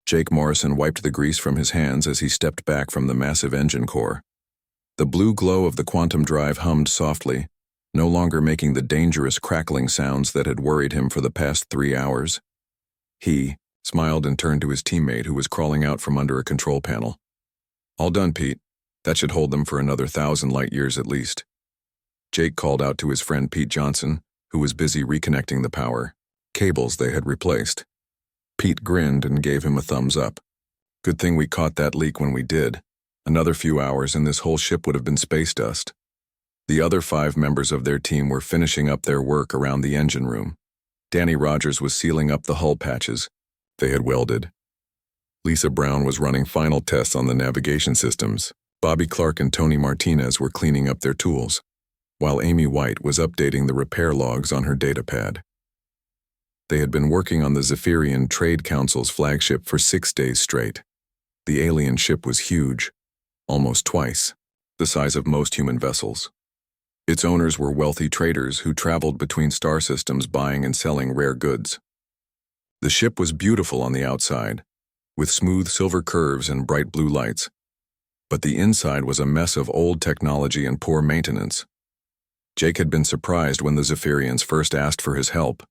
Jake Morrison wiped the grease from his hands as he stepped back from the massive engine core. The blue glow of the quantum drive hummed softly, no longer making the dangerous crackling sounds that had worried him for the past 3 hours. He smiled and turned to his teammate who was crawling out from under a control panel. "All done, Pete. That should hold them for another 1,000 light years at least." Jake called out to his friend Pete Johnson, who was busy reconnecting the power cables they had replaced. Pete grinned and gave him a thumbs up. "Good thing we caught that leak when we did. Another few hours and this whole ship would have been space dust." The other 5 members of their team were finishing up their work around the engine room. Danny Rogers was sealing up the hull patches they had welded. Lisa Brown was running final tests on the navigation systems. Bobby Clark and Tony Martinez were cleaning up their tools, while Amy White was updating the repair logs on her datapad. They had been working on the Zephyrian Trade Council's flagship for 6 days straight. The alien ship was huge, almost twice the size of most human vessels. Its owners were wealthy traders who traveled between star systems buying and selling rare goods. The ship was beautiful on the outside, with smooth silver curves and bright blue lights, but the inside was a mess of old technology and poor maintenance. Jake had been surprised when the Zephyrians first asked for his help.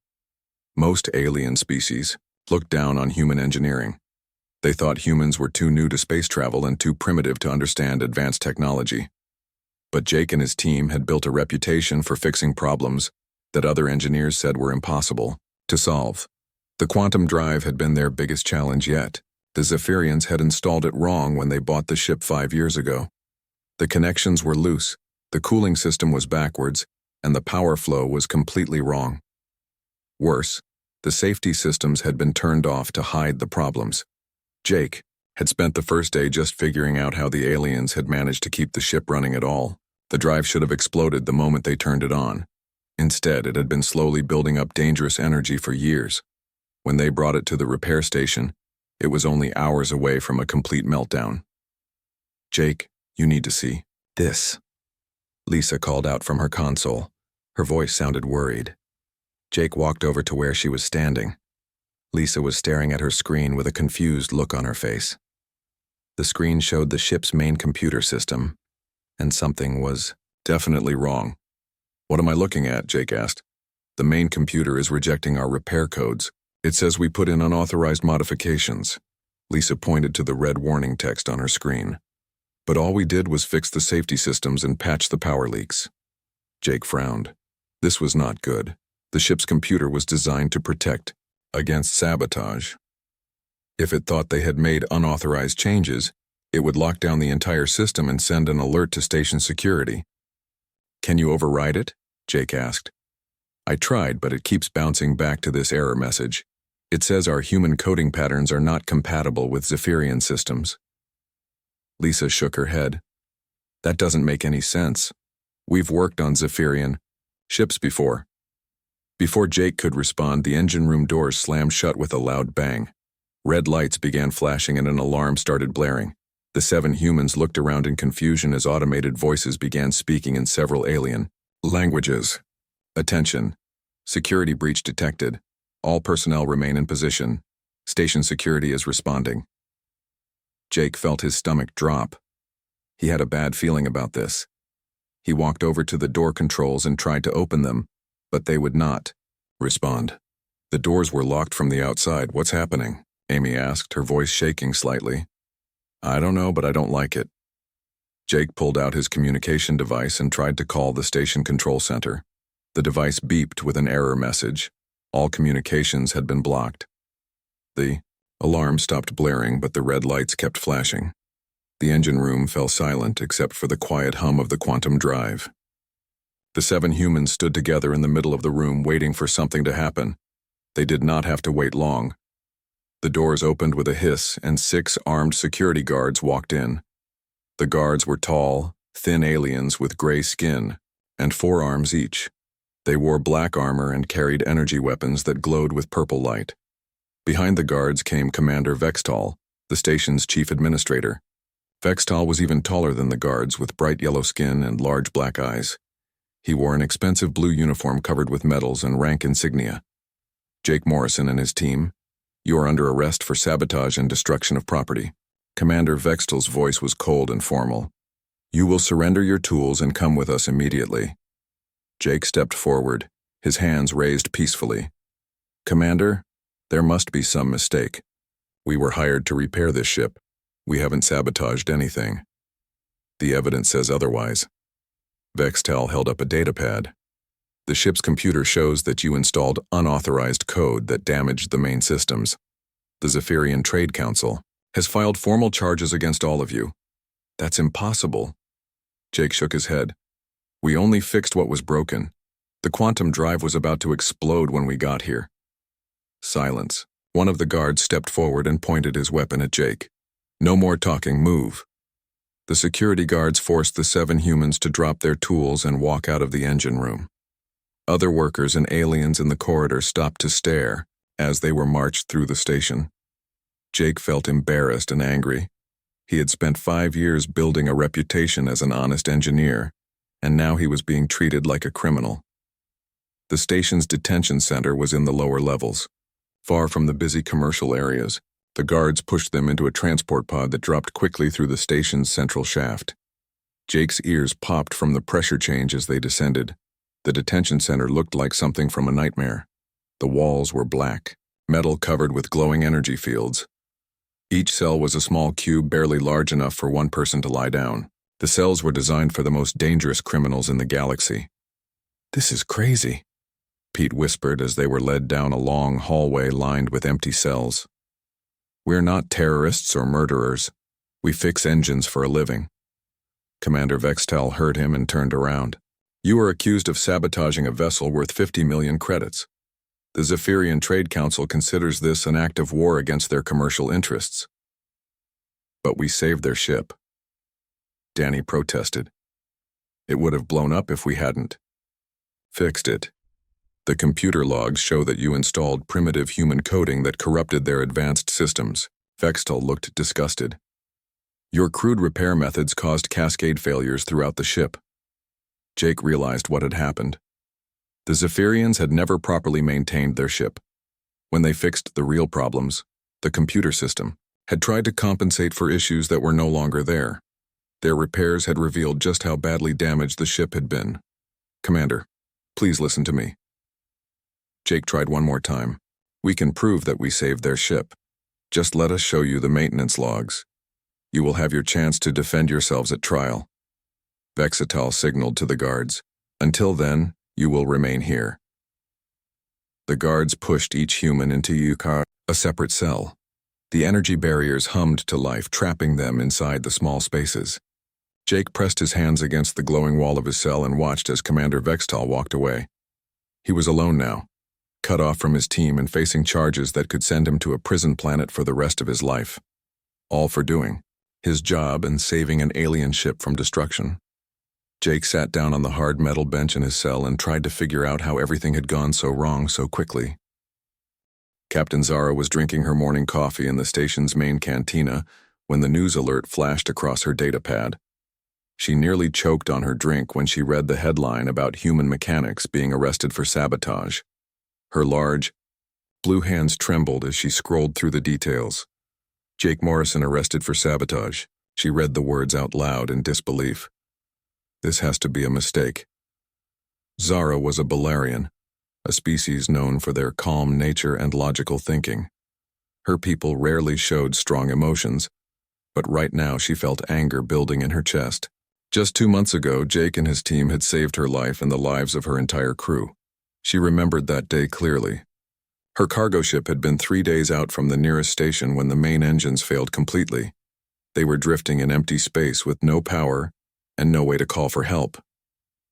Most alien species looked down on human engineering. They thought humans were too new to space travel and too primitive to understand advanced technology. But Jake and his team had built a reputation for fixing problems that other engineers said were impossible to solve. The quantum drive had been their biggest challenge yet. The Zephyrians had installed it wrong when they bought the ship 5 years ago. The connections were loose, the cooling system was backwards, and the power flow was completely wrong. Worse, the safety systems had been turned off to hide the problems. Jake had spent the first day just figuring out how the aliens had managed to keep the ship running at all. The drive should have exploded the moment they turned it on. Instead, it had been slowly building up dangerous energy for years. When they brought it to the repair station, it was only hours away from a complete meltdown. "Jake, you need to see this," Lisa called out from her console. Her voice sounded worried. Jake walked over to where she was standing. Lisa was staring at her screen with a confused look on her face. The screen showed the ship's main computer system, and something was definitely wrong. "What am I looking at?" Jake asked. "The main computer is rejecting our repair codes. It says we put in unauthorized modifications." Lisa pointed to the red warning text on her screen. "But all we did was fix the safety systems and patch the power leaks." Jake frowned. This was not good. The ship's computer was designed to protect against sabotage. If it thought they had made unauthorized changes, it would lock down the entire system and send an alert to station security. "Can you override it?" Jake asked. "I tried, but it keeps bouncing back to this error message. It says our human coding patterns are not compatible with Zephyrian systems." Lisa shook her head. "That doesn't make any sense. We've worked on Zephyrian ships before." Before Jake could respond, the engine room doors slammed shut with a loud bang. Red lights began flashing and an alarm started blaring. The 7 humans looked around in confusion as automated voices began speaking in several alien languages. "Attention. Security breach detected. All personnel remain in position. Station security is responding." Jake felt his stomach drop. He had a bad feeling about this. He walked over to the door controls and tried to open them, but they would not respond. "The doors were locked from the outside. What's happening?" Amy asked, her voice shaking slightly. "I don't know, but I don't like it." Jake pulled out his communication device and tried to call the station control center. The device beeped with an error message. All communications had been blocked. The alarm stopped blaring, but the red lights kept flashing. The engine room fell silent except for the quiet hum of the quantum drive. The 7 humans stood together in the middle of the room waiting for something to happen. They did not have to wait long. The doors opened with a hiss and 6 armed security guards walked in. The guards were tall, thin aliens with gray skin and 4 arms each. They wore black armor and carried energy weapons that glowed with purple light. Behind the guards came Commander Vextal, the station's chief administrator. Vextal was even taller than the guards, with bright yellow skin and large black eyes. He wore an expensive blue uniform covered with medals and rank insignia. Jake Morrison and his team, You are under arrest for sabotage and destruction of property. Commander Vextel's voice was cold and formal. You will surrender your tools and come with us immediately. Jake stepped forward, his hands raised peacefully. Commander, there must be some mistake. We were hired to repair this ship. We haven't sabotaged anything. The evidence says otherwise. Vextel held up a datapad. The ship's computer shows that you installed unauthorized code that damaged the main systems. The Zephyrian Trade Council has filed formal charges against all of you. That's impossible. Jake shook his head. We only fixed what was broken. The quantum drive was about to explode when we got here. Silence. One of the guards stepped forward and pointed his weapon at Jake. No more talking, move. The security guards forced the 7 humans to drop their tools and walk out of the engine room. Other workers and aliens in the corridor stopped to stare as they were marched through the station. Jake felt embarrassed and angry. He had spent 5 years building a reputation as an honest engineer, and now he was being treated like a criminal. The station's detention center was in the lower levels. Far from the busy commercial areas, the guards pushed them into a transport pod that dropped quickly through the station's central shaft. Jake's ears popped from the pressure change as they descended. The detention center looked like something from a nightmare. The walls were black, metal covered with glowing energy fields. Each cell was a small cube barely large enough for one person to lie down. The cells were designed for the most dangerous criminals in the galaxy. This is crazy, Pete whispered as they were led down a long hallway lined with empty cells. We're not terrorists or murderers. We fix engines for a living. Commander Vextel heard him and turned around. You are accused of sabotaging a vessel worth 50 million credits. The Zephyrian Trade Council considers this an act of war against their commercial interests. But we saved their ship. Danny protested. It would have blown up if we hadn't. Fixed it. The computer logs show that you installed primitive human coding that corrupted their advanced systems. Vextel looked disgusted. Your crude repair methods caused cascade failures throughout the ship. Jake realized what had happened. The Zephyrians had never properly maintained their ship. When they fixed the real problems, the computer system had tried to compensate for issues that were no longer there. Their repairs had revealed just how badly damaged the ship had been. Commander, please listen to me. Jake tried one more time. We can prove that we saved their ship. Just let us show you the maintenance logs. You will have your chance to defend yourselves at trial. Vextel signaled to the guards. Until then, you will remain here. The guards pushed each human into a separate cell. The energy barriers hummed to life, trapping them inside the small spaces. Jake pressed his hands against the glowing wall of his cell and watched as Commander Vextel walked away. He was alone now, cut off from his team and facing charges that could send him to a prison planet for the rest of his life. All for doing his job and saving an alien ship from destruction. Jake sat down on the hard metal bench in his cell and tried to figure out how everything had gone so wrong so quickly. Captain Zara was drinking her morning coffee in the station's main cantina when the news alert flashed across her datapad. She nearly choked on her drink when she read the headline about human mechanics being arrested for sabotage. Her large, blue hands trembled as she scrolled through the details. Jake Morrison arrested for sabotage. She read the words out loud in disbelief. This has to be a mistake. Zara was a Balarian, a species known for their calm nature and logical thinking. Her people rarely showed strong emotions, but right now she felt anger building in her chest. Just 2 months ago, Jake and his team had saved her life and the lives of her entire crew. She remembered that day clearly. Her cargo ship had been 3 days out from the nearest station when the main engines failed completely. They were drifting in empty space with no power and no way to call for help.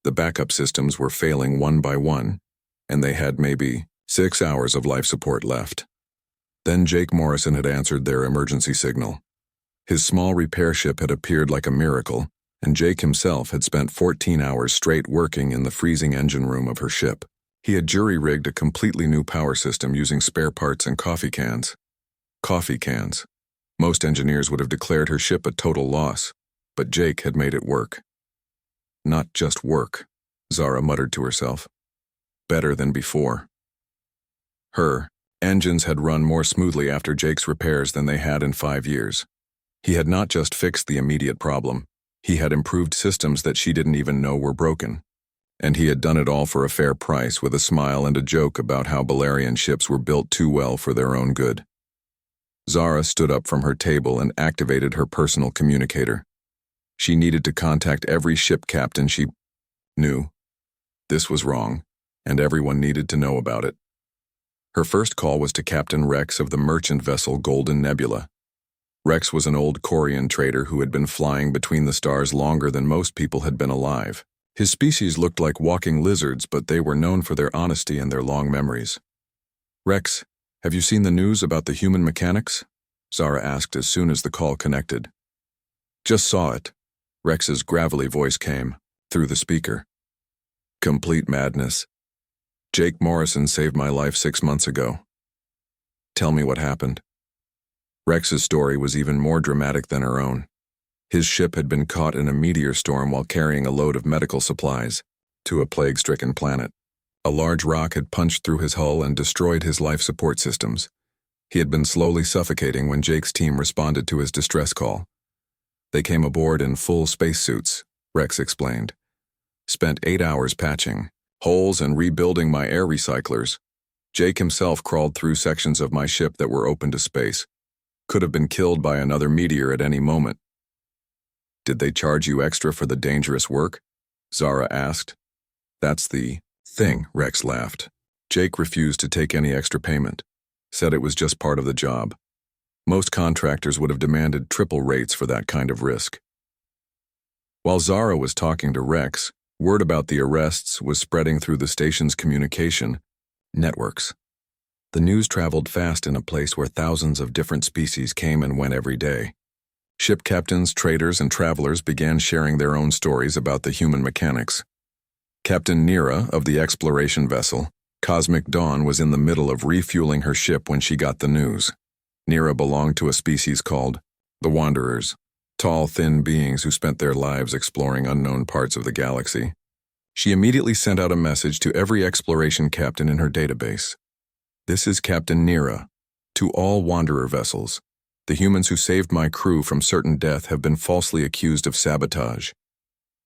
The backup systems were failing one by one, and they had maybe 6 hours of life support left. Then Jake Morrison had answered their emergency signal. His small repair ship had appeared like a miracle, and Jake himself had spent 14 hours straight working in the freezing engine room of her ship. He had jury-rigged a completely new power system using spare parts and coffee cans. Coffee cans. Most engineers would have declared her ship a total loss, but Jake had made it work. Not just work, Zara muttered to herself. Better than before. Her Engines had run more smoothly after Jake's repairs than they had in 5 years. He had not just fixed the immediate problem, he had improved systems that she didn't even know were broken. And he had done it all for a fair price, with a smile and a joke about how Balerian ships were built too well for their own good. Zara stood up from her table and activated her personal communicator. She needed to contact every ship captain she knew. This was wrong, and everyone needed to know about it. Her first call was to Captain Rex of the merchant vessel Golden Nebula. Rex was an old Corian trader who had been flying between the stars longer than most people had been alive. His species looked like walking lizards, but they were known for their honesty and their long memories. "Rex, have you seen the news about the human mechanics?" Zara asked as soon as the call connected. "Just saw it." Rex's gravelly voice came through the speaker. "Complete madness. Jake Morrison saved my life 6 months ago." "Tell me what happened." Rex's story was even more dramatic than her own. His ship had been caught in a meteor storm while carrying a load of medical supplies to a plague-stricken planet. A large rock had punched through his hull and destroyed his life support systems. He had been slowly suffocating when Jake's team responded to his distress call. "They came aboard in full spacesuits," Rex explained. "Spent 8 hours patching holes and rebuilding my air recyclers. Jake himself crawled through sections of my ship that were open to space. Could have been killed by another meteor at any moment." "Did they charge you extra for the dangerous work?" Zara asked. "That's the thing," Rex laughed. "Jake refused to take any extra payment. Said it was just part of the job. Most contractors would have demanded triple rates for that kind of risk." While Zara was talking to Rex, word about the arrests was spreading through the station's communication networks. The news traveled fast in a place where thousands of different species came and went every day. Ship captains, traders, and travelers began sharing their own stories about the human mechanics. Captain Nira of the exploration vessel Cosmic Dawn was in the middle of refueling her ship when she got the news. Nira belonged to a species called the Wanderers, tall, thin beings who spent their lives exploring unknown parts of the galaxy. She immediately sent out a message to every exploration captain in her database. "This is Captain Nira. To all Wanderer vessels. The humans who saved my crew from certain death have been falsely accused of sabotage.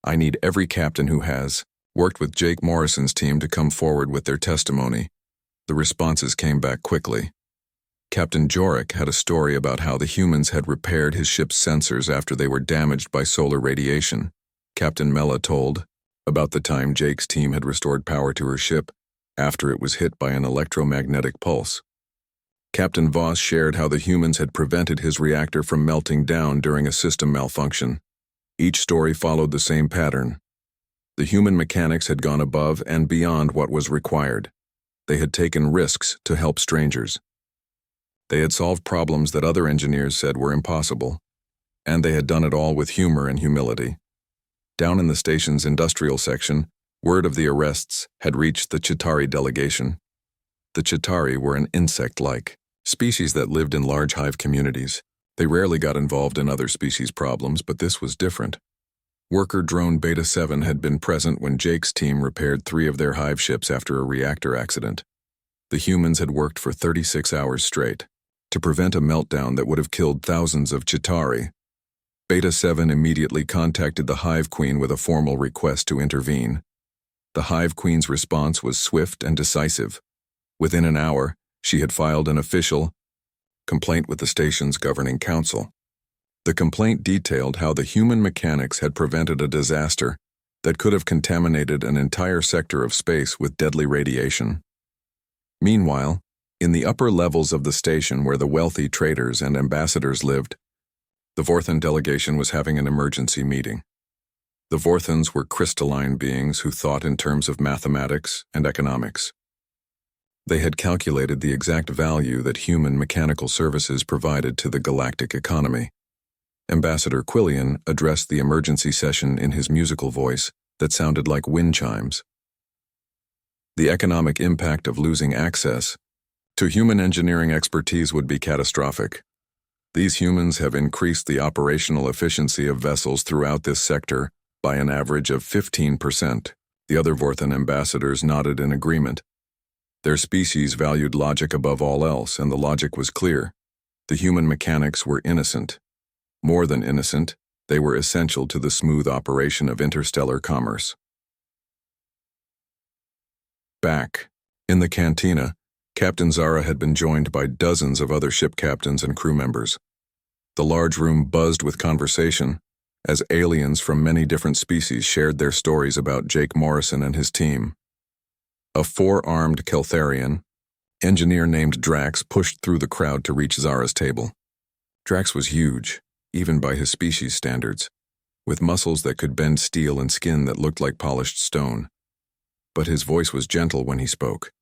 I need every captain who has worked with Jake Morrison's team to come forward with their testimony." The responses came back quickly. Captain Jorik had a story about how the humans had repaired his ship's sensors after they were damaged by solar radiation. Captain Mella told about the time Jake's team had restored power to her ship after it was hit by an electromagnetic pulse. Captain Voss shared how the humans had prevented his reactor from melting down during a system malfunction. Each story followed the same pattern. The human mechanics had gone above and beyond what was required. They had taken risks to help strangers. They had solved problems that other engineers said were impossible, and they had done it all with humor and humility. Down in the station's industrial section, word of the arrests had reached the Chitauri delegation. The Chitauri were an insect-like species that lived in large hive communities. They rarely got involved in other species' problems, but this was different. Worker drone Beta 7 had been present when Jake's team repaired 3 of their hive ships after a reactor accident. The humans had worked for 36 hours straight to prevent a meltdown that would have killed thousands of Chitauri. Beta 7 immediately contacted the Hive Queen with a formal request to intervene. The Hive Queen's response was swift and decisive. Within an hour, she had filed an official complaint with the station's governing council. The complaint detailed how the human mechanics had prevented a disaster that could have contaminated an entire sector of space with deadly radiation. Meanwhile, in the upper levels of the station where the wealthy traders and ambassadors lived, the Vorthan delegation was having an emergency meeting. The Vorthans were crystalline beings who thought in terms of mathematics and economics. They had calculated the exact value that human mechanical services provided to the galactic economy. Ambassador Quillian addressed the emergency session in his musical voice that sounded like wind chimes. The economic impact of losing access to human engineering expertise would be catastrophic. These humans have increased the operational efficiency of vessels throughout this sector by an average of 15%. The other Vorthan ambassadors nodded in agreement. Their species valued logic above all else, and the logic was clear. The human mechanics were innocent. More than innocent, they were essential to the smooth operation of interstellar commerce. Back in the cantina, Captain Zara had been joined by dozens of other ship captains and crew members. The large room buzzed with conversation as aliens from many different species shared their stories about Jake Morrison and his team. A four-armed Keltharian engineer named Drax pushed through the crowd to reach Zara's table. Drax was huge, even by his species standards, with muscles that could bend steel and skin that looked like polished stone. But his voice was gentle when he spoke.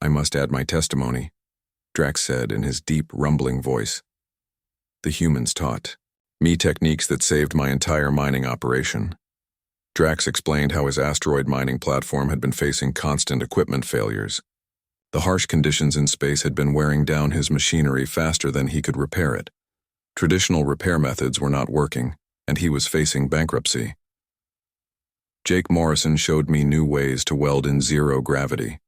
"I must add my testimony," Drax said in his deep, rumbling voice. "The humans taught me techniques that saved my entire mining operation." Drax explained how his asteroid mining platform had been facing constant equipment failures. The harsh conditions in space had been wearing down his machinery faster than he could repair it. Traditional repair methods were not working, and he was facing bankruptcy. "Jake Morrison showed me new ways to weld in zero gravity,"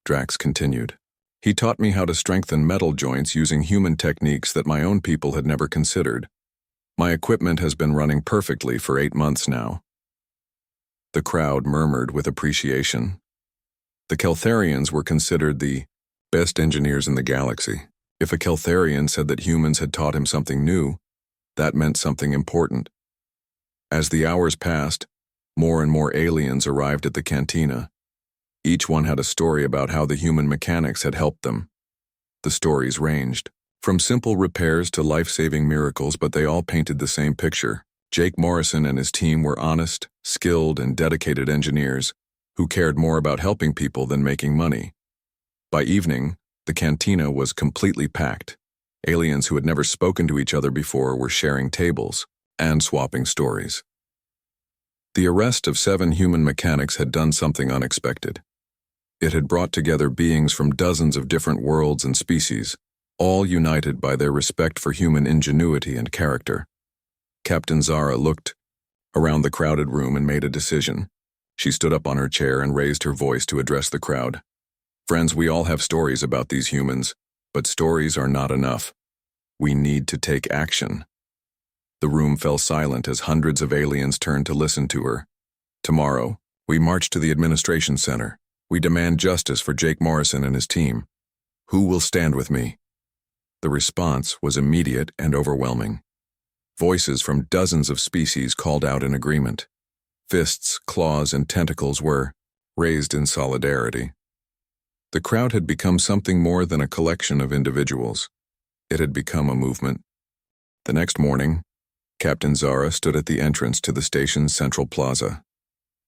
Drax continued. "He taught me how to strengthen metal joints using human techniques that my own people had never considered. My equipment has been running perfectly for 8 months now." The crowd murmured with appreciation. The Keltharians were considered the best engineers in the galaxy. If a Keltharian said that humans had taught him something new, that meant something important. As the hours passed, more and more aliens arrived at the cantina. Each one had a story about how the human mechanics had helped them. The stories ranged from simple repairs to life-saving miracles, but they all painted the same picture. Jake Morrison and his team were honest, skilled, and dedicated engineers who cared more about helping people than making money. By evening, the cantina was completely packed. Aliens who had never spoken to each other before were sharing tables and swapping stories. The arrest of 7 human mechanics had done something unexpected. It had brought together beings from dozens of different worlds and species, all united by their respect for human ingenuity and character. Captain Zara looked around the crowded room and made a decision. She stood up on her chair and raised her voice to address the crowd. "Friends, we all have stories about these humans, but stories are not enough. We need to take action." The room fell silent as hundreds of aliens turned to listen to her. "Tomorrow, we march to the administration center. We demand justice for Jake Morrison and his team. Who will stand with me?" The response was immediate and overwhelming. Voices from dozens of species called out in agreement. Fists, claws, and tentacles were raised in solidarity. The crowd had become something more than a collection of individuals. It had become a movement. The next morning, Captain Zara stood at the entrance to the station's central plaza.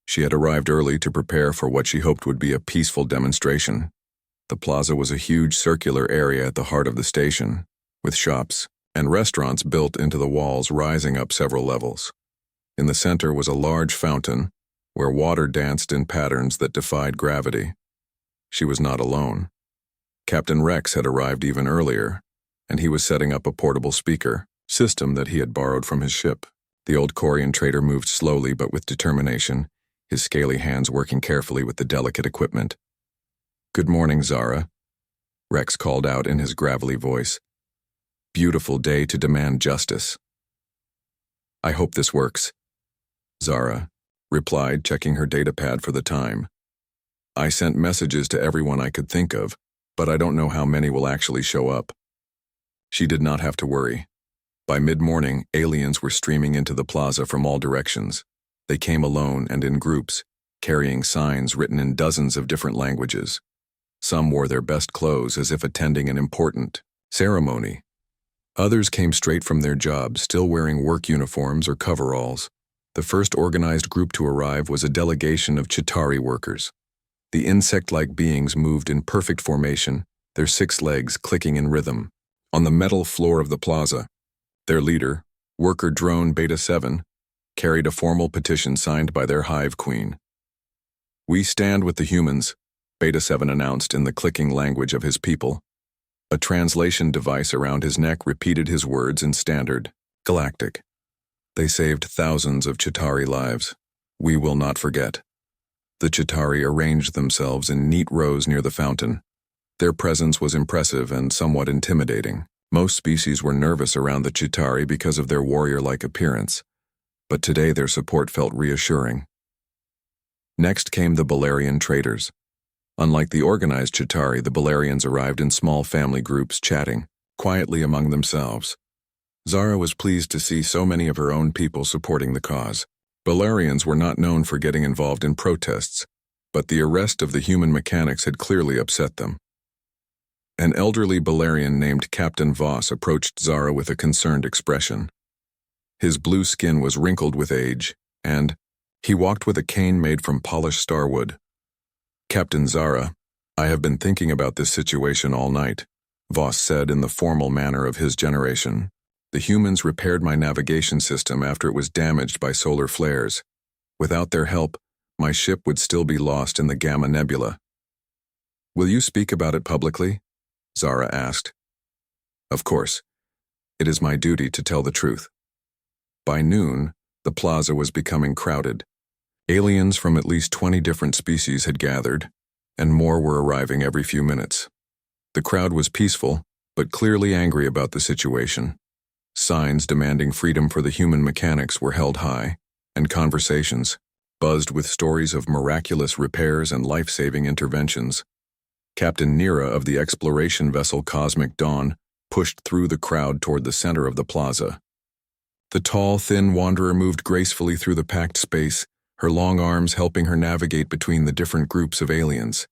She had arrived early to prepare for what she hoped would be a peaceful demonstration. The plaza was a huge circular area at the heart of the station, with shops and restaurants built into the walls rising up several levels. In the center was a large fountain, where water danced in patterns that defied gravity. She was not alone. Captain Rex had arrived even earlier, and he was setting up a portable speaker system that he had borrowed from his ship. The old Corian trader moved slowly but with determination, his scaly hands working carefully with the delicate equipment. "Good morning, Zara," Rex called out in his gravelly voice. "Beautiful day to demand justice." "I hope this works," Zara replied, checking her datapad for the time. "I sent messages to everyone I could think of, but I don't know how many will actually show up." She did not have to worry. By mid-morning, aliens were streaming into the plaza from all directions. They came alone and in groups, carrying signs written in dozens of different languages. Some wore their best clothes as if attending an important ceremony. Others came straight from their jobs, still wearing work uniforms or coveralls. The first organized group to arrive was a delegation of Chitauri workers. The insect-like beings moved in perfect formation, their 6 legs clicking in rhythm. On the metal floor of the plaza, their leader, Worker Drone Beta 7, carried a formal petition signed by their hive queen. "We stand with the humans," Beta 7 announced in the clicking language of his people. A translation device around his neck repeated his words in standard Galactic. "They saved thousands of Chitauri lives. We will not forget." The Chitauri arranged themselves in neat rows near the fountain. Their presence was impressive and somewhat intimidating. Most species were nervous around the Chitauri because of their warrior-like appearance, but today their support felt reassuring. Next came the Balerian traders. Unlike the organized Chitauri, the Balerians arrived in small family groups chatting quietly among themselves. Zara was pleased to see so many of her own people supporting the cause. Balerians were not known for getting involved in protests, but the arrest of the human mechanics had clearly upset them. An elderly Balerian named Captain Voss approached Zara with a concerned expression. His blue skin was wrinkled with age, and he walked with a cane made from polished starwood. "Captain Zara, I have been thinking about this situation all night," Voss said in the formal manner of his generation. "The humans repaired my navigation system after it was damaged by solar flares. Without their help, my ship would still be lost in the Gamma Nebula." "Will you speak about it publicly?" Zara asked. "Of course. It is my duty to tell the truth." By noon, the plaza was becoming crowded. Aliens from at least 20 different species had gathered, and more were arriving every few minutes. The crowd was peaceful, but clearly angry about the situation. Signs demanding freedom for the human mechanics were held high, and conversations buzzed with stories of miraculous repairs and life-saving interventions. Captain Nira of the exploration vessel Cosmic Dawn pushed through the crowd toward the center of the plaza. The tall, thin wanderer moved gracefully through the packed space, her long arms helping her navigate between the different groups of aliens.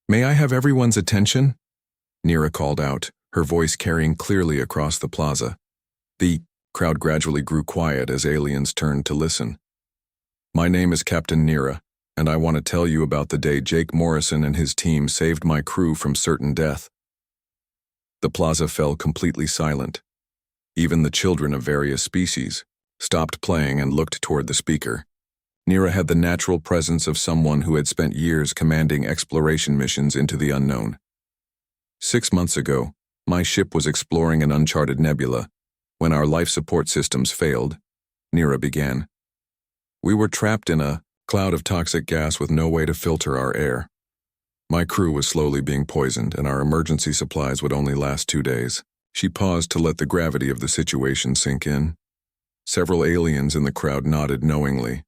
"May I have everyone's attention?" Nira called out, her voice carrying clearly across the plaza. The crowd gradually grew quiet as aliens turned to listen. "My name is Captain Nira, and I want to tell you about the day Jake Morrison and his team saved my crew from certain death." The plaza fell completely silent. Even the children of various species stopped playing and looked toward the speaker. Nira had the natural presence of someone who had spent years commanding exploration missions into the unknown. 6 months ago, my ship was exploring an uncharted nebula. When our life support systems failed, Nira began. We were trapped in a cloud of toxic gas with no way to filter our air. My crew was slowly being poisoned, and our emergency supplies would only last 2 days. She paused to let the gravity of the situation sink in. Several aliens in the crowd nodded knowingly.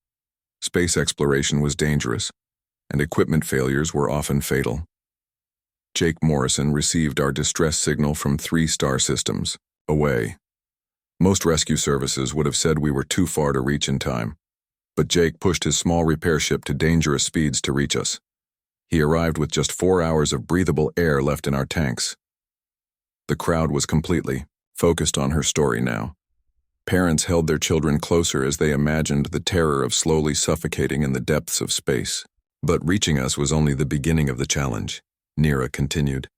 Space exploration was dangerous, and equipment failures were often fatal. Jake Morrison received our distress signal from 3 star systems away. Most rescue services would have said we were too far to reach in time, but Jake pushed his small repair ship to dangerous speeds to reach us. He arrived with just 4 hours of breathable air left in our tanks. The crowd was completely focused on her story now. Parents held their children closer as they imagined the terror of slowly suffocating in the depths of space. But reaching us was only the beginning of the challenge, Nira continued.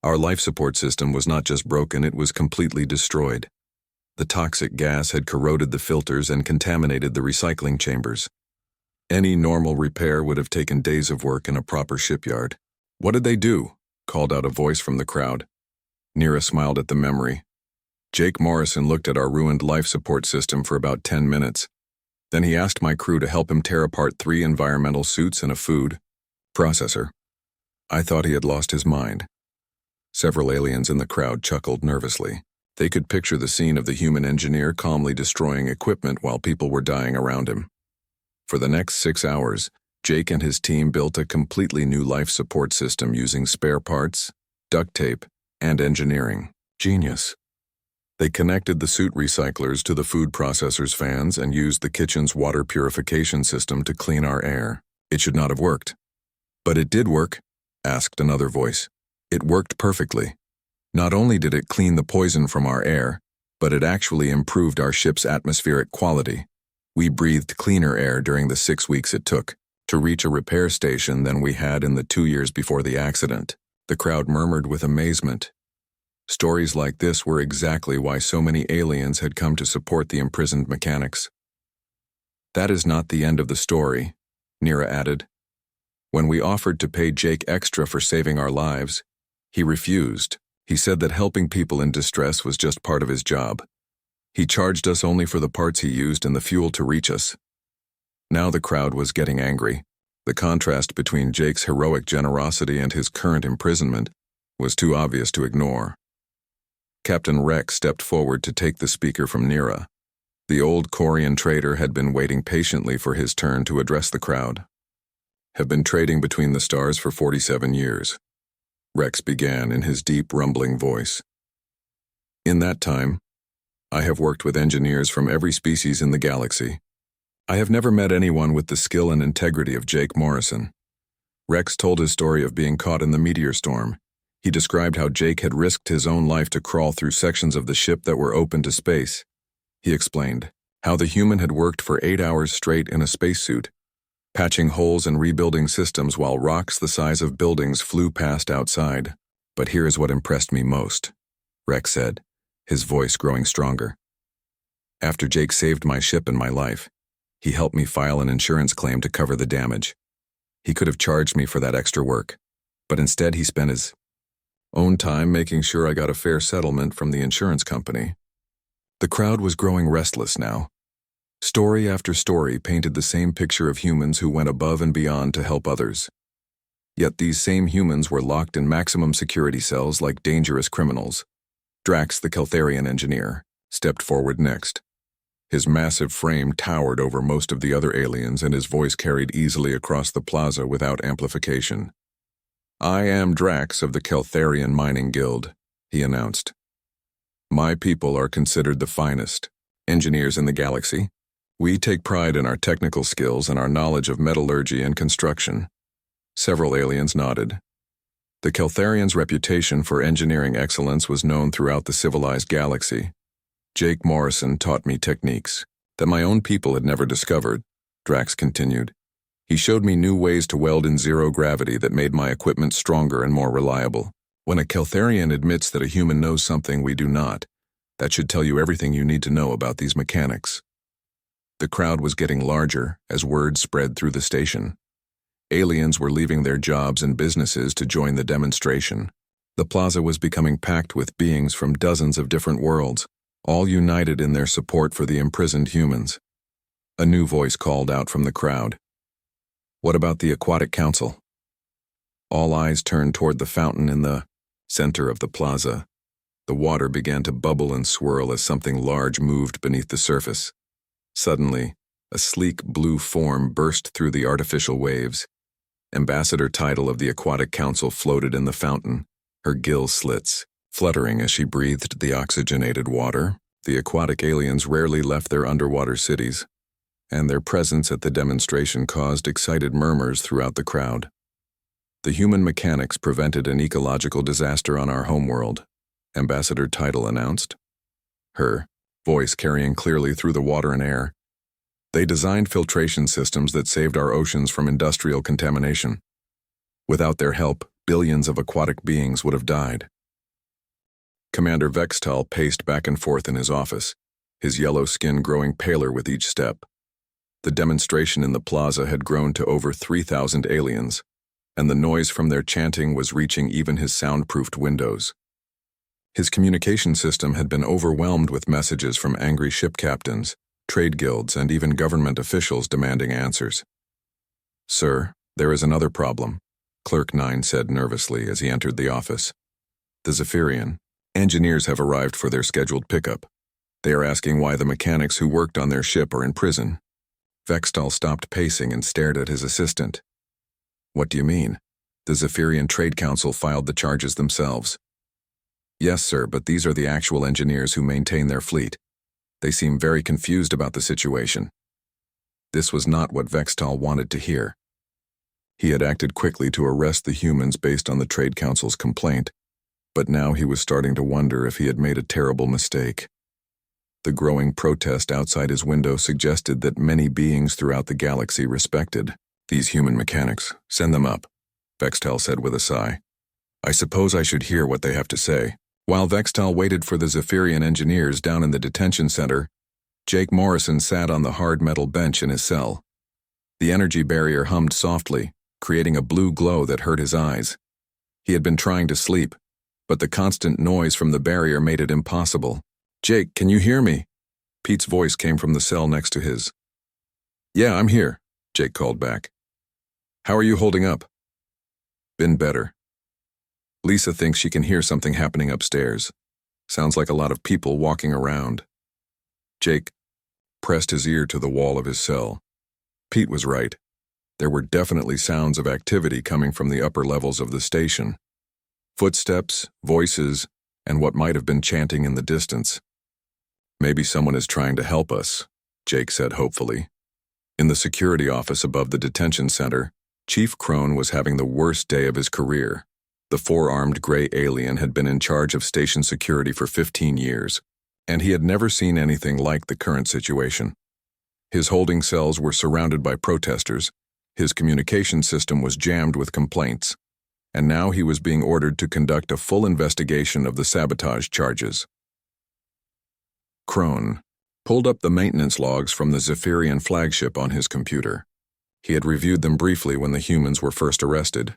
Our life support system was not just broken, it was completely destroyed. The toxic gas had corroded the filters and contaminated the recycling chambers. Any normal repair would have taken days of work in a proper shipyard. "What did they do?" called out a voice from the crowd. Nira smiled at the memory. Jake Morrison looked at our ruined life support system for about 10 minutes. Then he asked my crew to help him tear apart 3 environmental suits and a food processor. I thought he had lost his mind. Several aliens in the crowd chuckled nervously. They could picture the scene of the human engineer calmly destroying equipment while people were dying around him. For the next 6 hours, Jake and his team built a completely new life support system using spare parts, duct tape, and engineering. Genius. They connected the suit recyclers to the food processors' fans and used the kitchen's water purification system to clean our air. It should not have worked. "But it did work," asked another voice. "It worked perfectly. Not only did it clean the poison from our air, but it actually improved our ship's atmospheric quality. We breathed cleaner air during the 6 weeks it took to reach a repair station than we had in the 2 years before the accident." The crowd murmured with amazement. Stories like this were exactly why so many aliens had come to support the imprisoned mechanics. "That is not the end of the story," Nira added. "When we offered to pay Jake extra for saving our lives, he refused. He said that helping people in distress was just part of his job. He charged us only for the parts he used and the fuel to reach us." Now the crowd was getting angry. The contrast between Jake's heroic generosity and his current imprisonment was too obvious to ignore. Captain Rex stepped forward to take the speaker from Nira. The old Corian trader had been waiting patiently for his turn to address the crowd. "Have been trading between the stars for 47 years. Rex began in his deep, rumbling voice. "In that time, I have worked with engineers from every species in the galaxy. I have never met anyone with the skill and integrity of Jake Morrison." Rex told his story of being caught in the meteor storm. He described how Jake had risked his own life to crawl through sections of the ship that were open to space. He explained how the human had worked for 8 hours straight in a spacesuit, patching holes and rebuilding systems while rocks the size of buildings flew past outside. "But here is what impressed me most," Rex said, his voice growing stronger. "After Jake saved my ship and my life, he helped me file an insurance claim to cover the damage. He could have charged me for that extra work, but instead he spent his own time making sure I got a fair settlement from the insurance company." The crowd was growing restless now. Story after story painted the same picture of humans who went above and beyond to help others. Yet these same humans were locked in maximum security cells like dangerous criminals. Drax, the Keltharian engineer, stepped forward next. His massive frame towered over most of the other aliens, and his voice carried easily across the plaza without amplification. "I am Drax of the Keltharian Mining Guild," he announced. "My people are considered the finest engineers in the galaxy. We take pride in our technical skills and our knowledge of metallurgy and construction." Several aliens nodded. The Keltharians' reputation for engineering excellence was known throughout the civilized galaxy. "Jake Morrison taught me techniques that my own people had never discovered," Drax continued. "He showed me new ways to weld in zero gravity that made my equipment stronger and more reliable. When a Keltharian admits that a human knows something we do not, that should tell you everything you need to know about these mechanics." The crowd was getting larger as word spread through the station. Aliens were leaving their jobs and businesses to join the demonstration. The plaza was becoming packed with beings from dozens of different worlds, all united in their support for the imprisoned humans. A new voice called out from the crowd. "What about the Aquatic Council?" All eyes turned toward the fountain in the center of the plaza. The water began to bubble and swirl as something large moved beneath the surface. Suddenly, a sleek blue form burst through the artificial waves. Ambassador Tidal of the Aquatic Council floated in the fountain, her gill slits fluttering as she breathed the oxygenated water. The aquatic aliens rarely left their underwater cities, and their presence at the demonstration caused excited murmurs throughout the crowd. "The human mechanics prevented an ecological disaster on our homeworld," Ambassador Tidal announced, her voice carrying clearly through the water and air. "They designed filtration systems that saved our oceans from industrial contamination. Without their help, billions of aquatic beings would have died." Commander Vextal paced back and forth in his office, his yellow skin growing paler with each step. The demonstration in the plaza had grown to over 3,000 aliens, and the noise from their chanting was reaching even his soundproofed windows. His communication system had been overwhelmed with messages from angry ship captains, trade guilds, and even government officials demanding answers. "Sir, there is another problem," Clerk 9 said nervously as he entered the office. "The Zephyrian engineers have arrived for their scheduled pickup. They are asking why the mechanics who worked on their ship are in prison." Vextal stopped pacing and stared at his assistant. "What do you mean? The Zephyrian Trade Council filed the charges themselves." "Yes, sir, but these are the actual engineers who maintain their fleet. They seem very confused about the situation." This was not what Vextal wanted to hear. He had acted quickly to arrest the humans based on the Trade Council's complaint, but now he was starting to wonder if he had made a terrible mistake. The growing protest outside his window suggested that many beings throughout the galaxy respected these human mechanics. "Send them up," Vextal said with a sigh. "I suppose I should hear what they have to say." While Vextal waited for the Zephyrian engineers down in the detention center, Jake Morrison sat on the hard metal bench in his cell. The energy barrier hummed softly, creating a blue glow that hurt his eyes. He had been trying to sleep, but the constant noise from the barrier made it impossible. "Jake, can you hear me?" Pete's voice came from the cell next to his. Yeah, I'm here, Jake called back. How are you holding up? Been better. Lisa thinks she can hear something happening upstairs. Sounds like a lot of people walking around. Jake pressed his ear to the wall of his cell. Pete was right. There were definitely sounds of activity coming from the upper levels of the station. Footsteps, voices, and what might have been chanting in the distance. Maybe someone is trying to help us, Jake said hopefully. In the security office above the detention center, Chief Crone was having the worst day of his career. The four-armed gray alien had been in charge of station security for 15 years, and he had never seen anything like the current situation. His holding cells were surrounded by protesters, his communication system was jammed with complaints, and now he was being ordered to conduct a full investigation of the sabotage charges. Crone pulled up the maintenance logs from the Zephyrian flagship on his computer. He had reviewed them briefly when the humans were first arrested,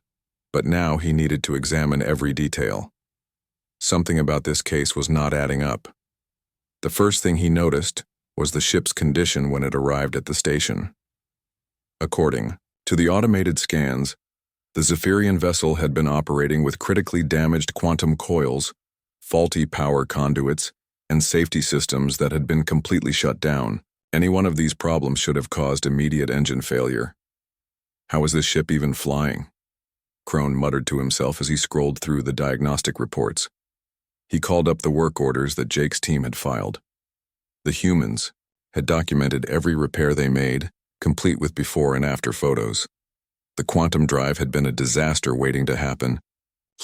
but now he needed to examine every detail. Something about this case was not adding up. The first thing he noticed was the ship's condition when it arrived at the station. According to the automated scans, the Zephyrian vessel had been operating with critically damaged quantum coils, faulty power conduits, and safety systems that had been completely shut down. Any one of these problems should have caused immediate engine failure. How was this ship even flying? Crone muttered to himself as he scrolled through the diagnostic reports. He called up the work orders that Jake's team had filed. The humans had documented every repair they made, complete with before and after photos. The quantum drive had been a disaster waiting to happen.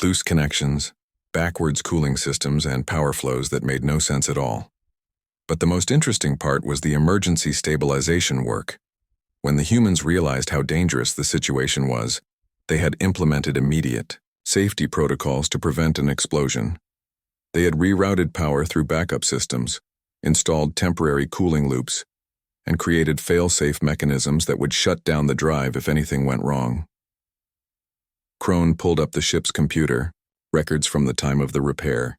Loose connections, backwards cooling systems, and power flows that made no sense at all. But the most interesting part was the emergency stabilization work. When the humans realized how dangerous the situation was, they had implemented immediate safety protocols to prevent an explosion. They had rerouted power through backup systems, installed temporary cooling loops, and created fail-safe mechanisms that would shut down the drive if anything went wrong. Crone pulled up the ship's computer, records from the time of the repair.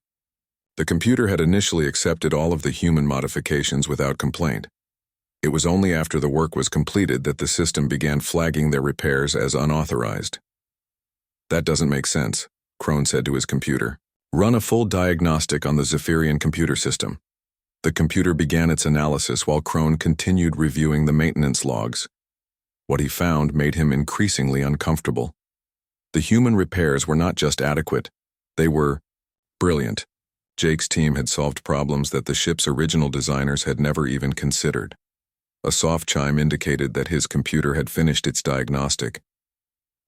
The computer had initially accepted all of the human modifications without complaint. It was only after the work was completed that the system began flagging their repairs as unauthorized. That doesn't make sense, Crone said to his computer. Run a full diagnostic on the Zephyrian computer system. The computer began its analysis while Crone continued reviewing the maintenance logs. What he found made him increasingly uncomfortable. The human repairs were not just adequate, they were brilliant. Jake's team had solved problems that the ship's original designers had never even considered. A soft chime indicated that his computer had finished its diagnostic.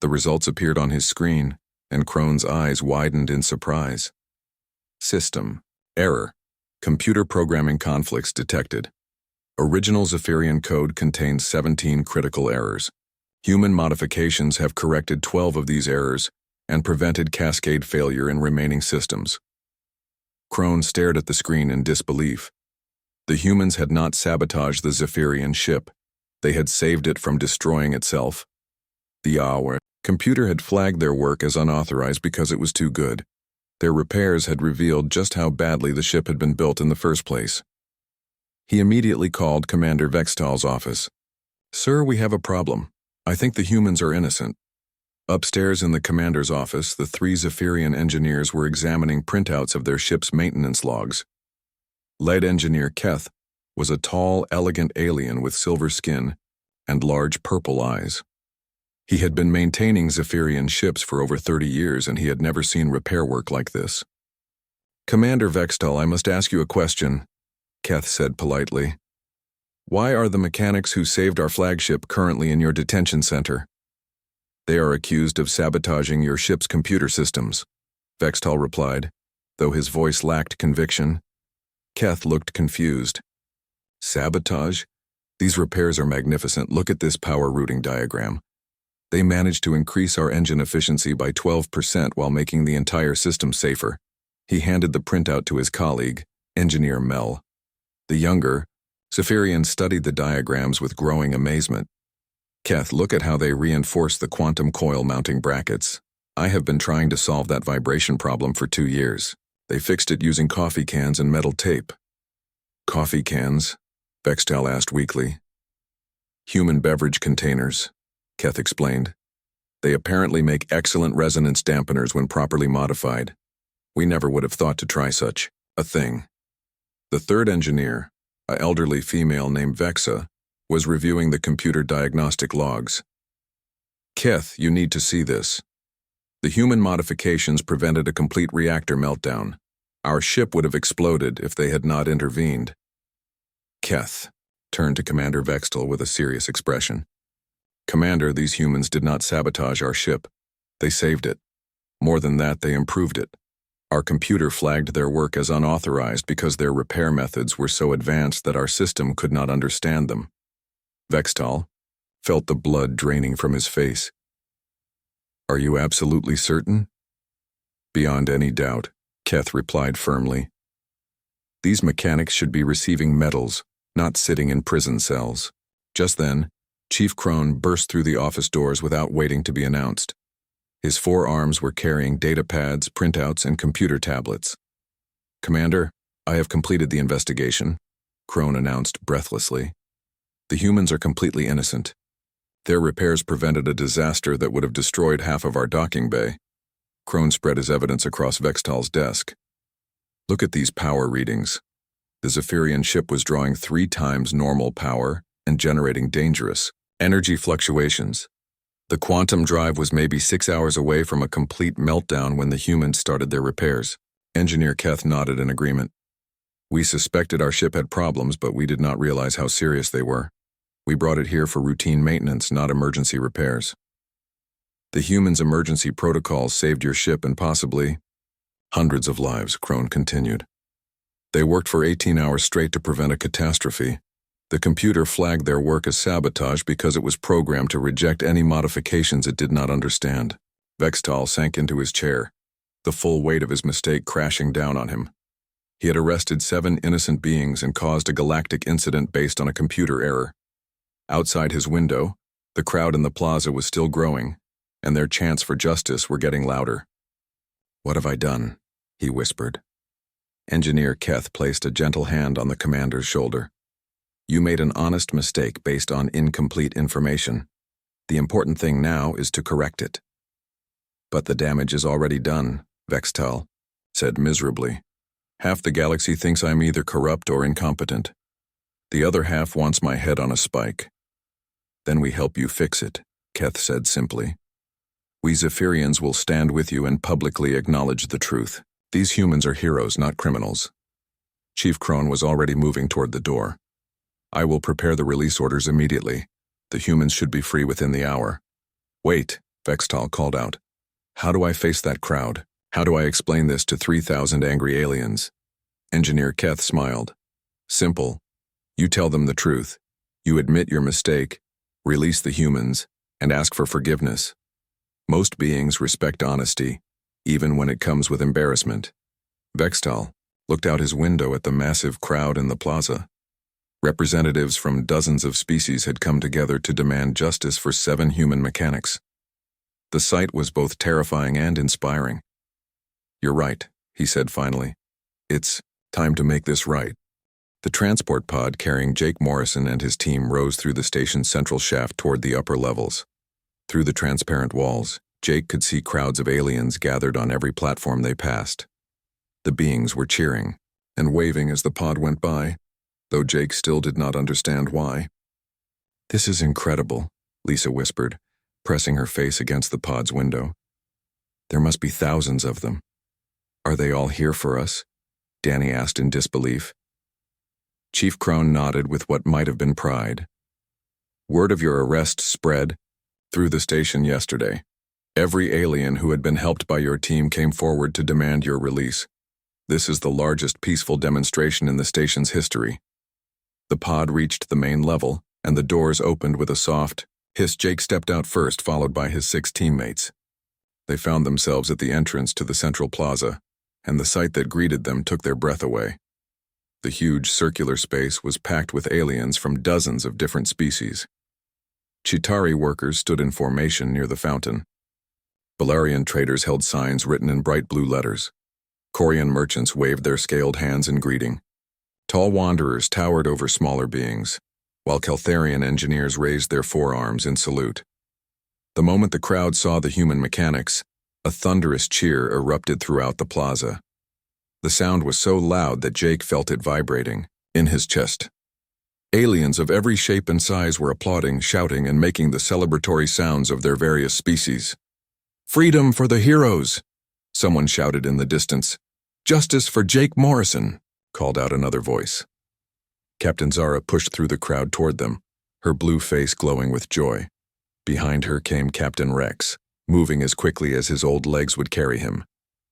The results appeared on his screen, and Crone's eyes widened in surprise. System error. Computer programming conflicts detected. Original Zephyrian code contains 17 critical errors. Human modifications have corrected 12 of these errors and prevented cascade failure in remaining systems. Crone stared at the screen in disbelief. The humans had not sabotaged the Zephyrian ship. They had saved it from destroying itself. The computer had flagged their work as unauthorized because it was too good. Their repairs had revealed just how badly the ship had been built in the first place. He immediately called Commander Vextal's office. Sir, we have a problem. I think the humans are innocent. Upstairs in the commander's office, the 3 Zephyrian engineers were examining printouts of their ship's maintenance logs. Lead engineer Keth was a tall, elegant alien with silver skin and large purple eyes. He had been maintaining Zephyrian ships for over 30 years, and he had never seen repair work like this. Commander Vextal, I must ask you a question, Keth said politely. Why are the mechanics who saved our flagship currently in your detention center? They are accused of sabotaging your ship's computer systems, Vextal replied, though his voice lacked conviction. Keth looked confused. Sabotage? These repairs are magnificent. Look at this power routing diagram. They managed to increase our engine efficiency by 12% while making the entire system safer. He handed the printout to his colleague, Engineer Mel. The younger, Zephyrian studied the diagrams with growing amazement. Keth, look at how they reinforce the quantum coil mounting brackets. I have been trying to solve that vibration problem for 2 years. They fixed it using coffee cans and metal tape. Coffee cans? Vextal asked weakly. Human beverage containers, Keth explained. They apparently make excellent resonance dampeners when properly modified. We never would have thought to try such a thing. The third engineer, an elderly female named Vexa, was reviewing the computer diagnostic logs. Keth, you need to see this. The human modifications prevented a complete reactor meltdown. Our ship would have exploded if they had not intervened. Keth turned to Commander Vextel with a serious expression. Commander, these humans did not sabotage our ship. They saved it. More than that, they improved it. Our computer flagged their work as unauthorized because their repair methods were so advanced that our system could not understand them. Vextal felt the blood draining from his face. Are you absolutely certain? Beyond any doubt, Keth replied firmly. These mechanics should be receiving medals, not sitting in prison cells. Just then, Chief Crone burst through the office doors without waiting to be announced. His 4 arms were carrying data pads, printouts, and computer tablets. Commander, I have completed the investigation, Crone announced breathlessly. The humans are completely innocent. Their repairs prevented a disaster that would have destroyed half of our docking bay. Crone spread his evidence across Vextal's desk. Look at these power readings. The Zephyrian ship was drawing 3 times normal power and generating dangerous energy fluctuations. The quantum drive was maybe 6 hours away from a complete meltdown when the humans started their repairs. Engineer Keth nodded in agreement. We suspected our ship had problems, but we did not realize how serious they were. We brought it here for routine maintenance, not emergency repairs. The humans' emergency protocols saved your ship and possibly hundreds of lives, Crone continued. They worked for 18 hours straight to prevent a catastrophe. The computer flagged their work as sabotage because it was programmed to reject any modifications it did not understand. Vextal sank into his chair, the full weight of his mistake crashing down on him. He had arrested 7 innocent beings and caused a galactic incident based on a computer error. Outside his window, the crowd in the plaza was still growing, and their chants for justice were getting louder. What have I done? He whispered. Engineer Keth placed a gentle hand on the commander's shoulder. You made an honest mistake based on incomplete information. The important thing now is to correct it. But the damage is already done, Vextal said miserably. Half the galaxy thinks I'm either corrupt or incompetent. The other half wants my head on a spike. Then we help you fix it, Keth said simply. We Zephyrians will stand with you and publicly acknowledge the truth. These humans are heroes, not criminals. Chief Crone was already moving toward the door. I will prepare the release orders immediately. The humans should be free within the hour. Wait, Vextal called out. How do I face that crowd? How do I explain this to 3,000 angry aliens? Engineer Keth smiled. Simple. You tell them the truth. You admit your mistake, release the humans, and ask for forgiveness. Most beings respect honesty, even when it comes with embarrassment. Vextal looked out his window at the massive crowd in the plaza. Representatives from dozens of species had come together to demand justice for 7 human mechanics. The sight was both terrifying and inspiring. You're right, he said finally. It's time to make this right. The transport pod carrying Jake Morrison and his team rose through the station's central shaft toward the upper levels. Through the transparent walls, Jake could see crowds of aliens gathered on every platform they passed. The beings were cheering and waving as the pod went by, though Jake still did not understand why. This is incredible, Lisa whispered, pressing her face against the pod's window. There must be thousands of them. Are they all here for us? Danny asked in disbelief. Chief Crone nodded with what might have been pride. Word of your arrest spread through the station yesterday. Every alien who had been helped by your team came forward to demand your release. This is the largest peaceful demonstration in the station's history. The pod reached the main level, and the doors opened with a soft hiss. Jake stepped out first, followed by his 6 teammates. They found themselves at the entrance to the central plaza, and the sight that greeted them took their breath away. The huge circular space was packed with aliens from dozens of different species. Chitauri workers stood in formation near the fountain. Balarian traders held signs written in bright blue letters. Corian merchants waved their scaled hands in greeting. Tall wanderers towered over smaller beings. while Keltharian engineers raised their forearms in salute. The moment the crowd saw the human mechanics, a thunderous cheer erupted throughout the plaza. The sound was so loud that Jake felt it vibrating in his chest. Aliens of every shape and size were applauding, shouting, and making the celebratory sounds of their various species. "Freedom for the heroes!" someone shouted in the distance. "Justice for Jake Morrison!" called out another voice. Captain Zara pushed through the crowd toward them, her blue face glowing with joy. Behind her came Captain Rex, moving as quickly as his old legs would carry him.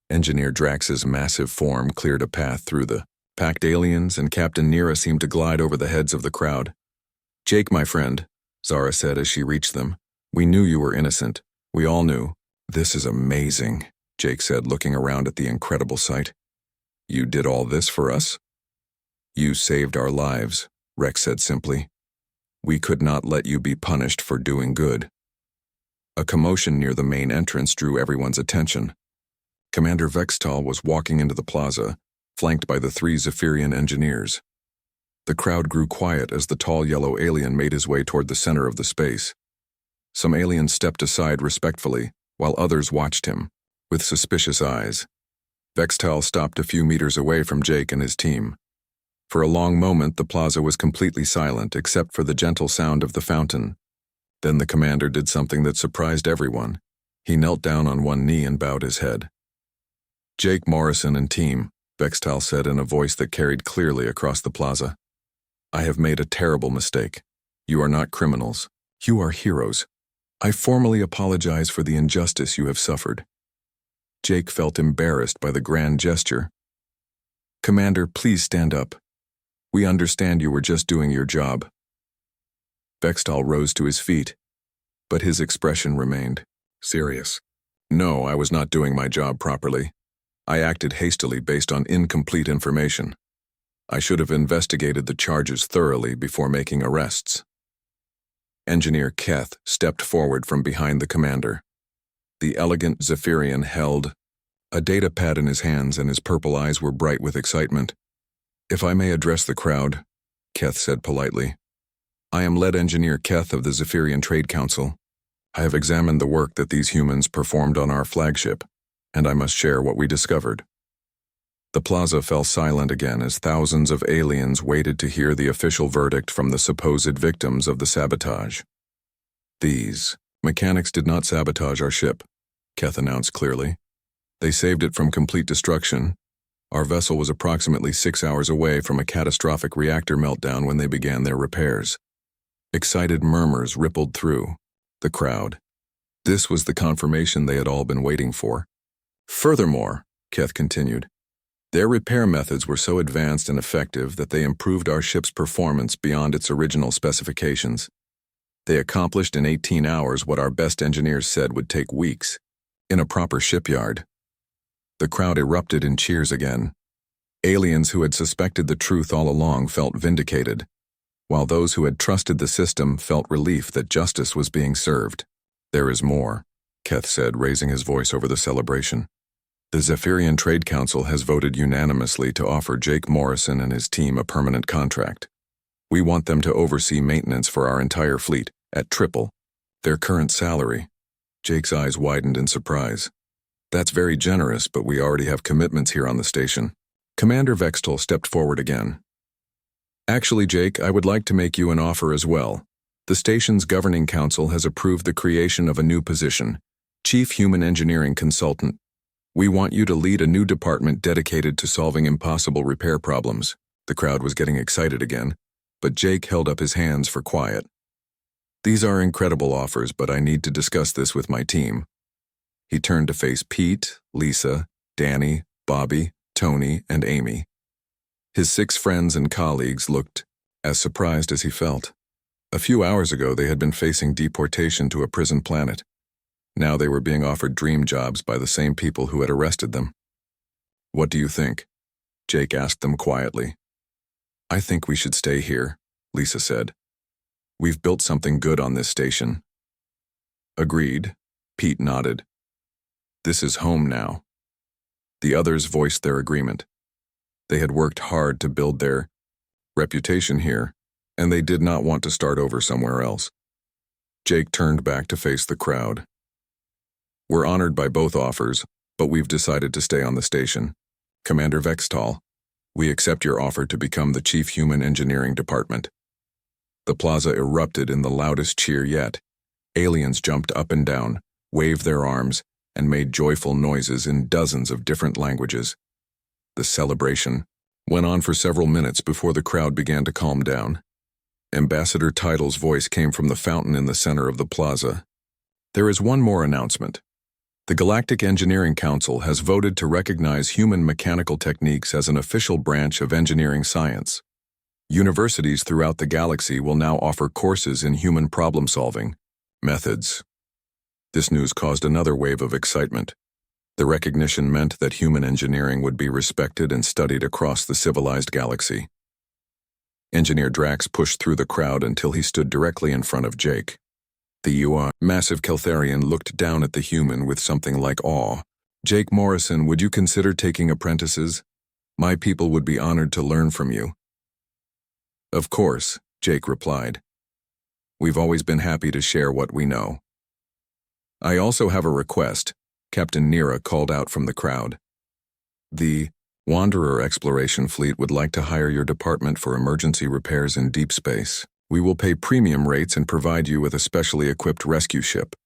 Engineer Drax's massive form cleared a path through the packed aliens, and Captain Nera seemed to glide over the heads of the crowd. "Jake, my friend," Zara said as she reached them, "we knew you were innocent. We all knew." "This is amazing," Jake said, looking around at the incredible sight. "You did all this for us?" "You saved our lives," Rex said simply. "We could not let you be punished for doing good." A commotion near the main entrance drew everyone's attention. Commander Vextal was walking into the plaza, flanked by the 3 Zephyrian engineers. The crowd grew quiet as the tall yellow alien made his way toward the center of the space. Some aliens stepped aside respectfully, while others watched him, with suspicious eyes. Vextal stopped a few meters away from Jake and his team. For a long moment, the plaza was completely silent except for the gentle sound of the fountain. Then the commander did something that surprised everyone. He knelt down on one knee and bowed his head. "Jake Morrison and team," Vextal said in a voice that carried clearly across the plaza. "I have made a terrible mistake. You are not criminals. You are heroes. I formally apologize for the injustice you have suffered." Jake felt embarrassed by the grand gesture. "Commander, please stand up. We understand you were just doing your job." Vextal rose to his feet, but his expression remained serious. "No, I was not doing my job properly. I acted hastily based on incomplete information. I should have investigated the charges thoroughly before making arrests." Engineer Keth stepped forward from behind the commander. The elegant Zephyrian held a data pad in his hands, and his purple eyes were bright with excitement. "If I may address the crowd," Keth said politely. "I am lead engineer Keth of the Zephyrian Trade Council. I have examined the work that these humans performed on our flagship, and I must share what we discovered." The plaza fell silent again as thousands of aliens waited to hear the official verdict from the supposed victims of the sabotage. "These mechanics did not sabotage our ship," Keth announced clearly. "They saved it from complete destruction. Our vessel was approximately 6 hours away from a catastrophic reactor meltdown when they began their repairs." Excited murmurs rippled through the crowd. This was the confirmation they had all been waiting for. "Furthermore," Keth continued, "their repair methods were so advanced and effective that they improved our ship's performance beyond its original specifications. They accomplished in 18 hours what our best engineers said would take weeks, in a proper shipyard." The crowd erupted in cheers again. Aliens who had suspected the truth all along felt vindicated, while those who had trusted the system felt relief that justice was being served. "There is more," Keth said, raising his voice over the celebration. "The Zephyrian Trade Council has voted unanimously to offer Jake Morrison and his team a permanent contract. We want them to oversee maintenance for our entire fleet at triple their current salary." Jake's eyes widened in surprise. "That's very generous, but we already have commitments here on the station." Commander Vextal stepped forward again. "Actually, Jake, I would like to make you an offer as well. The station's governing council has approved the creation of a new position, Chief Human Engineering Consultant. We want you to lead a new department dedicated to solving impossible repair problems." The crowd was getting excited again, but Jake held up his hands for quiet. "These are incredible offers, but I need to discuss this with my team." He turned to face Pete, Lisa, Danny, Bobby, Tony, and Amy. His 6 friends and colleagues looked as surprised as he felt. A few hours ago, they had been facing deportation to a prison planet. Now they were being offered dream jobs by the same people who had arrested them. "What do you think?" Jake asked them quietly. "I think we should stay here," Lisa said. "We've built something good on this station." "Agreed," Pete nodded. "This is home now." The others voiced their agreement. They had worked hard to build their reputation here, and they did not want to start over somewhere else. Jake turned back to face the crowd. We're honored by both offers, but we've decided to stay on the station. Commander Vextal, we accept your offer to become the Chief Human Engineering Department. The plaza erupted in the loudest cheer yet. Aliens jumped up and down, waved their arms, and made joyful noises in dozens of different languages. The celebration went on for several minutes before the crowd began to calm down. Ambassador Title's voice came from the fountain in the center of the plaza. There is one more announcement. The Galactic Engineering Council has voted to recognize human mechanical techniques as an official branch of engineering science. Universities throughout the galaxy will now offer courses in human problem-solving methods. This news caused another wave of excitement. The recognition meant that human engineering would be respected and studied across the civilized galaxy. Engineer Drax pushed through the crowd until he stood directly in front of Jake. The massive Keltharian looked down at the human with something like awe. Jake Morrison, would you consider taking apprentices? My people would be honored to learn from you. Of course, Jake replied. We've always been happy to share what we know. I also have a request, Captain Nira called out from the crowd. The Wanderer Exploration Fleet would like to hire your department for emergency repairs in deep space. We will pay premium rates and provide you with a specially equipped rescue ship.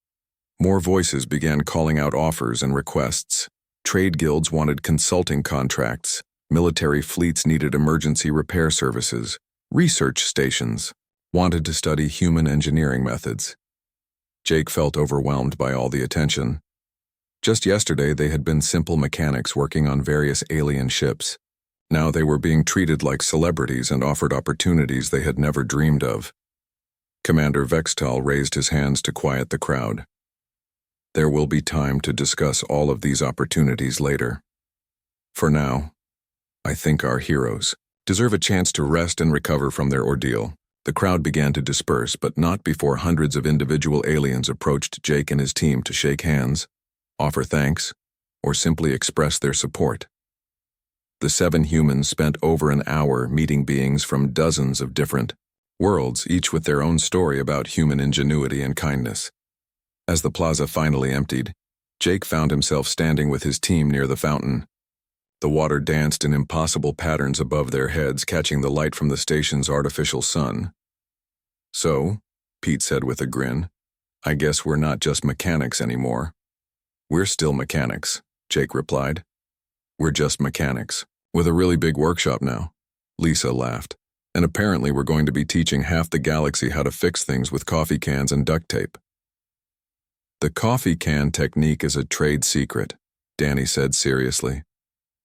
More voices began calling out offers and requests. Trade guilds wanted consulting contracts. Military fleets needed emergency repair services. Research stations wanted to study human engineering methods. Jake felt overwhelmed by all the attention. Just yesterday, they had been simple mechanics working on various alien ships. Now they were being treated like celebrities and offered opportunities they had never dreamed of. Commander Vextal raised his hands to quiet the crowd. There will be time to discuss all of these opportunities later. For now, I think our heroes deserve a chance to rest and recover from their ordeal. The crowd began to disperse, but not before hundreds of individual aliens approached Jake and his team to shake hands, offer thanks, or simply express their support. The 7 humans spent over an hour meeting beings from dozens of different worlds, each with their own story about human ingenuity and kindness. As the plaza finally emptied, Jake found himself standing with his team near the fountain. The water danced in impossible patterns above their heads, catching the light from the station's artificial sun. So, Pete said with a grin, I guess we're not just mechanics anymore. We're still mechanics, Jake replied. We're just mechanics, with a really big workshop now. Lisa laughed. And apparently we're going to be teaching half the galaxy how to fix things with coffee cans and duct tape. The coffee can technique is a trade secret, Danny said seriously.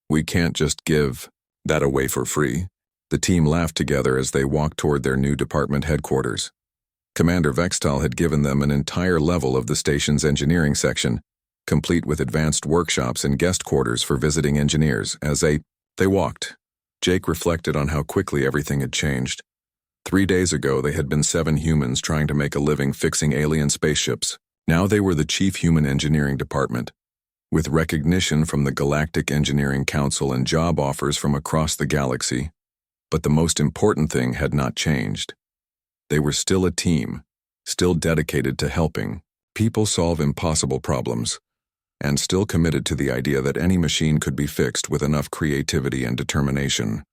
We can't just give that away for free. The team laughed together as they walked toward their new department headquarters. Commander Vextal had given them an entire level of the station's engineering section, complete with advanced workshops and guest quarters for visiting engineers. As they walked, Jake reflected on how quickly everything had changed. 3 days ago, they had been 7 humans trying to make a living fixing alien spaceships. Now they were the Chief Human Engineering Department, with recognition from the Galactic Engineering Council and job offers from across the galaxy. But the most important thing had not changed. They were still a team, still dedicated to helping people solve impossible problems, and still committed to the idea that any machine could be fixed with enough creativity and determination.